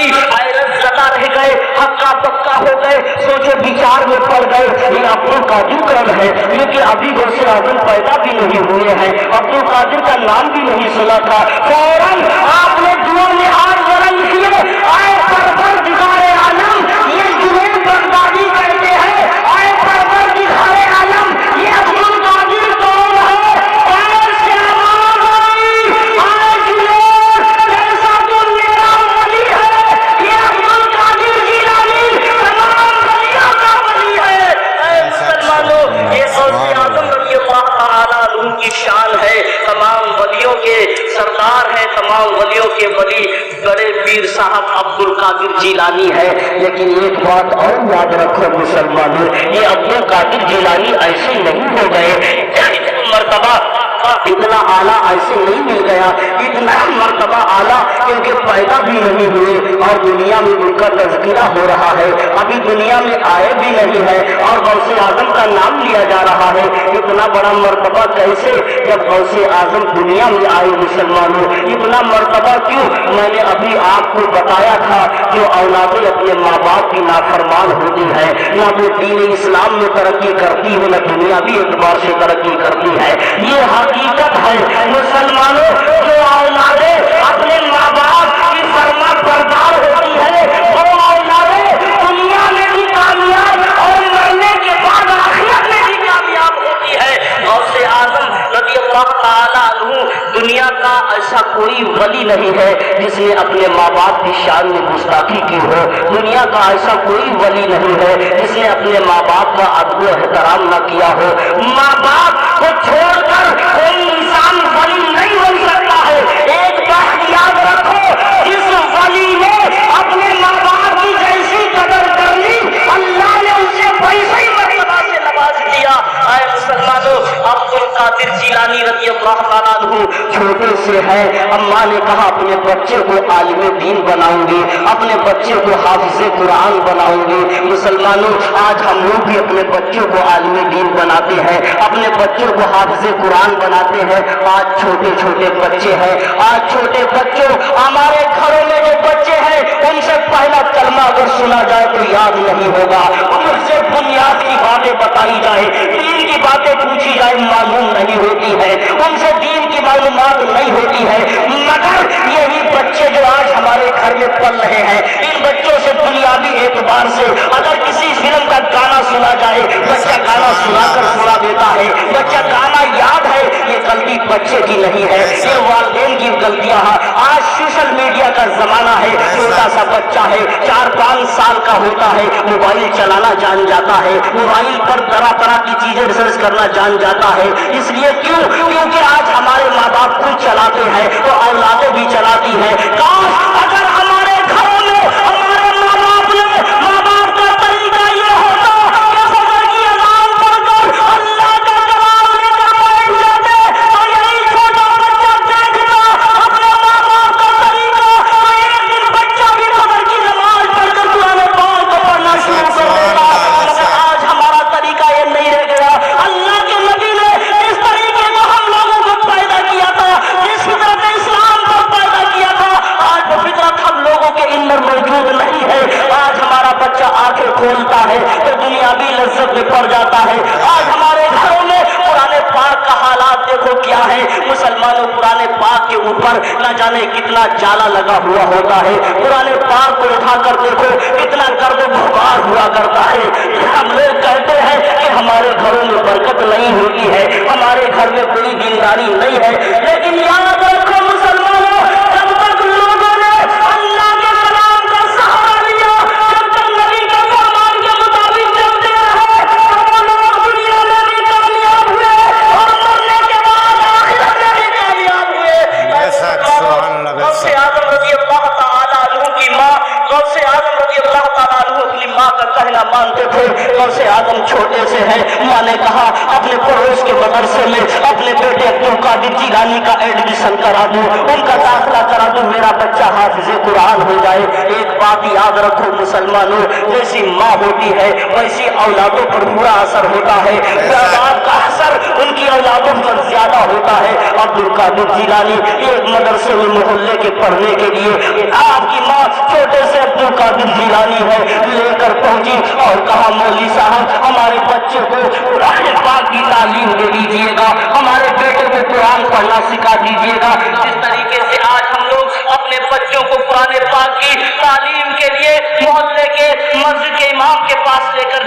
ज़दा रह गए, हक्का पक्का हो गए, सोचे विचार में पड़ गए ये अब्दुल कादिर कौन है, क्योंकि अभी गौसे आजम पैदा भी नहीं हुए हैं, अब्दुल कादिर का नाम भी नहीं सुना था। फौरन आपने दुआ में हाथ बुलंद किए, आए परवरदिगारे आलम, ये जुनैद बगदादी कहते हैं, आए परवरदिगारे आलम, ये अब्दुल कादिर कौन है? आए श्यामा भाई, आए जुनैद, जैसा तुम मेरा वली है, ये अब्दुल कादिर जिलानी तमाम वलियों का वली है। ऐ मुसलमानों, ये गौसे आजम रज़ियल्लाहु तआला अन्हु की शान है, तमाम वलियों के सरदार है, तमाम वलियों के वली बड़े पीर साहब अब्दुल कादिर जिलानी है। लेकिन एक बात और याद रखो मुसलमानों, ये अब्दुल कादिर जिलानी ऐसे नहीं हो गए, मर्तबा इतना आला ऐसे नहीं मिल गया, इतना मर्तबा आला क्योंकि पैदा भी नहीं हुए और दुनिया में उनका तज़किरा हो रहा है, अभी दुनिया में आए भी नहीं है और गौसे आजम का नाम लिया जा रहा है। इतना बड़ा मर्तबा कैसे जब गौसे आजम दुनिया में आए? मुसलमानों, इतना मर्तबा क्यों? मैंने अभी आपको बताया था, जो औलादें अपने माँ बाप की नाफरमान होती है, ना वो दीन इस्लाम में तरक्की करती है, न दुनियावी एतबार से तरक्की करती है। ये हकीकत है मुसलमानों, जो औलादें अपने माँ बाप की फरमा बरदार होती है, वो औलादें दुनिया में भी कामयाब और मरने के बाद आखिरत में भी कामयाब होती है। गौसे आजम रज़ियल्लाहु तआला अन्हु दुनिया का ऐसा कोई वली नहीं है जिसने अपने माँ बाप की शान में गुस्ताखी की हो, दुनिया का ऐसा कोई वली नहीं है जिसने अपने माँ बाप का अदब एहतराम न किया हो। माँ बाप को छोड़कर कोई इंसान वली नहीं बन सकता है। एक बात याद रखो, जिस वली ने अपने माँ बाप की जैसी कदर कर ली, अल्लाह ने उसे वैसे ही मर्तबा से नवाज दिया। आए मुसलमानों, अब्दुल कादिर जिलानी रज़ियल्लाहु तआला अन्हु छोटे से है, अम्मा ने कहा अपने बच्चे को आलिम दीन बनाऊंगी, अपने बच्चे को हाफिज़े कुरान बनाऊंगी। मुसलमानों, आज हम लोग भी अपने बच्चों को आलिम दीन बनाते हैं, अपने बच्चों को हाफिज़े कुरान बनाते हैं। आज छोटे छोटे बच्चे हैं, आज छोटे बच्चों, हमारे घरों में जो बच्चे हैं उनसे पहला कलमा अगर सुना जाए तो याद नहीं होगा, उनसे बुनियाद की बातें बताई जाए, दीन की बातें पूछी जाए, मालूम नहीं होती है, उनसे दीन की मालूमात नहीं होती है। मगर यही बच्चे जो आज हमारे घर में पल रहे हैं, इन बच्चों से दुनियावी एतबार से अगर किसी फिल्म का गाना सुना जाए, बच्चा गाना सुनाकर सुना देता है, बच्चा गाना याद है, ये गलती बच्चे की नहीं है, ये वालिदैन की गलतियां हैं। आज सोशल मीडिया का जमाना है, छोटा सा बच्चा है, 4-5 साल का होता है, मोबाइल चलाना जान जाता है, मोबाइल पर तरह तरह की चीजें रिसर्च करना जान जाता है। इसलिए क्योंकि आज हमारे माँ बाप खुद चलाते हैं तो औलादें भी चलाती हैं। काश अगर हमारे घरों में हमारे माँ बाप का तरीका ये होता कि फजर की अज़ान पढ़कर अल्लाह का कलाम लेकर बैठ जाते, और यही छोटा बच्चा देखता अपने माँ बाप का तरीका, तो एक दिन बच्चा भी फजर की नमाज पढ़कर कुरान पाक को पढ़ना शुरू कर देता। मगर आज हमारा तरीका ये नहीं रह गया। अल्लाह के नबी ने इस तरीके को हम लोगों को पैदा किया था, जिस फितरत इस्लाम को पैदा किया था, आज वो फितरत हम लोगों के अंदर मौजूद नहीं है। आज हमारा बच्चा आंखें खोलता है तो दुनियावी लज्जत में पड़ जाता है। आज हमारे घरों में कुरान पाक का हालात देखो क्या है। मुसलमानों, कुरान पाक के ऊपर न जाने कितना जाला लगा हुआ होता है, कुरान पाक को उठाकर देखो कितना गर्द गुबार हुआ करता है। हम लोग कहते हैं कि हमारे घरों में बरकत नहीं होती है, हमारे घर में कोई दीनदारी नहीं है, लेकिन याद रखो मुसलमानों, जब तक लोगों ने अल्लाह के कलाम का सहारा लिया, जब तक नबी के फरमान के मुताबिक चलते रहे, तो लोग दुनिया में भी कामयाब हुए और मरने के बाद आखिरत में भी कामयाब हुए। गौसे आजम रज़ियल्लाहु तआला अन्हु की माँ, गौसे आजम रज़ियल्लाहु तआला अन्हु अपनी माँ का कहना मानते थे। गौसे आजम छोटे से है, माँ ने कहा अपने पड़ोस के मदरसे में अपने बेटे अब्दुल कादिर जिलानी का एडमिशन करा दूं, उनका दाखिला करा दूं, मेरा बच्चा हाफिज़े कुरान हो जाए। एक बात याद रखो मुसलमानों, जैसी माँ होती है वैसी औलादों पर बुरा असर होता है, बाप का असर उनकी औलादों पर ज्यादा होता है। अब्दुल कादिर जिलानी एक मदरसे में मोहल्ले के पढ़ने के लिए, आपकी माँ छोटे से قادر جیلانی ہے، لے کر پہنچی اور کہا مولوی صاحب ہمارے بچے کو قرآن پاک کی تعلیم دے دیجیے گا، ہمارے بیٹے کو قرآن پڑھنا سکھا دیجیے گا۔ جس طریقے سے آج ہم لوگ اپنے بچوں کو قرآن پاک کی تعلیم کے لیے محلے کے مسجد کے امام کے پاس لے کر